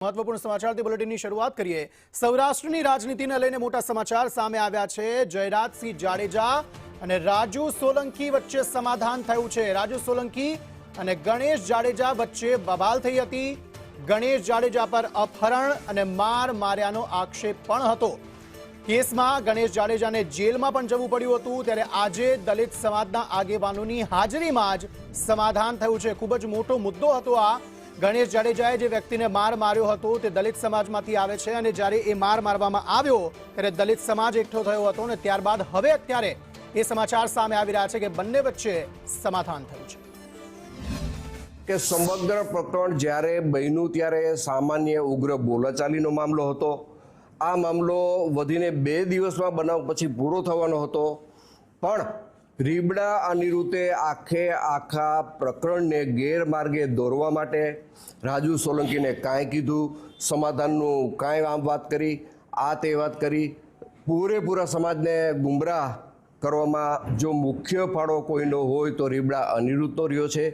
મહત્વપૂર્ણ સમાચારથી બુલેટિનની શરૂઆત કરીએ। સૌરાષ્ટ્રની રાજનીતિને લઈને મોટા સમાચાર સામે આવ્યા છે। જયરાજસિંહ જાડેજા અને રાજુ સોલંકી વચ્ચે સમાધાન થયું છે। રાજુ સોલંકી અને ગણેશ જાડેજા વચ્ચે બબાલ થઈ હતી। ગણેશ જાડેજા પર અપહરણ અને માર્યાનો આક્ષેપ પણ હતો। કેસમાં ગણેશ જાડેજાને જેલમાં પણ જવું પડ્યું હતું। ત્યારે આજે દલિત સમાજના આગેવાનોની હાજરીમાં જ સમાધાન થયું છે। ખૂબ જ મોટો મુદ્દો હતો આ। ગણેશ જાડેજાએ જે વ્યક્તિને માર્યો હતો તે દલિત સમાજમાંથી આવે છે અને જ્યારે એ મારવામાં આવ્યો ત્યારે દલિત સમાજ એકઠો થયો હતો અને ત્યારબાદ હવે અત્યારે એ સમાચાર સામે આવી રહ્યા છે કે બંને વચ્ચે સમાધાન થયું છે। કે સમગ્ર પ્રકરણ જ્યારે બન્યું ત્યારે સામાન્ય ઉગ્ર બોલાચાલીનો મામલો હતો। આ મામલો વધીને 2 દિવસમાં બનાવ પછી પૂરો થવાનો હતો, પણ રીબડા અનિરુદ્ધે આખા પ્રકરણને ગેરમાર્ગે દોરવા માટે રાજુ સોલંકીને કાંઈ કીધું, સમાધાનનું કાંઈ આમ વાત કરી, આ તે વાત કરી, પૂરેપૂરા સમાજને ગુમરાહ કરવામાં જો મુખ્ય ફાળો કોઈનો હોય તો રીબડા અનિરુદ્ધનો રહ્યો છે।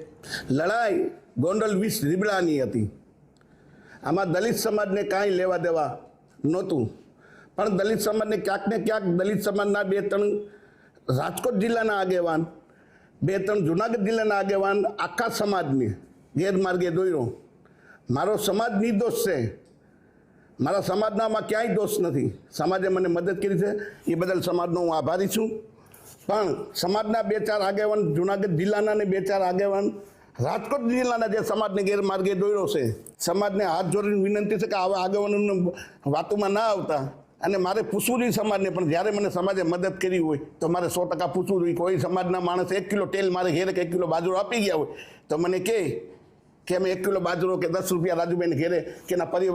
લડાઈ ગોંડલ 20 રીબડાની હતી। આમાં દલિત સમાજને કાંઈ લેવા દેવા નહોતું, પણ દલિત સમાજને ક્યાંક ને ક્યાંક દલિત સમાજના 2-3 રાજકોટ જિલ્લાના આગેવાન, 2-3 જુનાગઢ જિલ્લાના આગેવાન આખા સમાજને ગેરમાર્ગે દોર્યો। મારો સમાજ નિર્દોષ છે, મારા સમાજનામાં ક્યાંય દોષ નથી। સમાજે મને મદદ કરી છે, એ બદલ સમાજનો હું આભારી છું। પણ સમાજના 2-4 આગેવાન, જુનાગઢ જિલ્લાના ને 2-4 આગેવાન રાજકોટ જિલ્લાના જે સમાજને ગેરમાર્ગે દોર્યો છે, સમાજને હાથ જોડીને વિનંતી છે કે આવા આગેવાનોની વાતોમાં ના આવતા। અને મારે પૂછવું જોઈએ સમાજને, પણ જ્યારે મને સમાજે મદદ કરી હોય તો મારે 100% પૂછવું જોઈએ। કોઈ સમાજના માણસ 1 કિલો તેલ મારે ઘેરે કે 1 કિલો બાજરો આપી ગયા હોય તો મને કે અમે 1 કિલો બાજરો કે 10 રૂપિયા રાજુભાઈને ઘેરે કે એના પરિવાર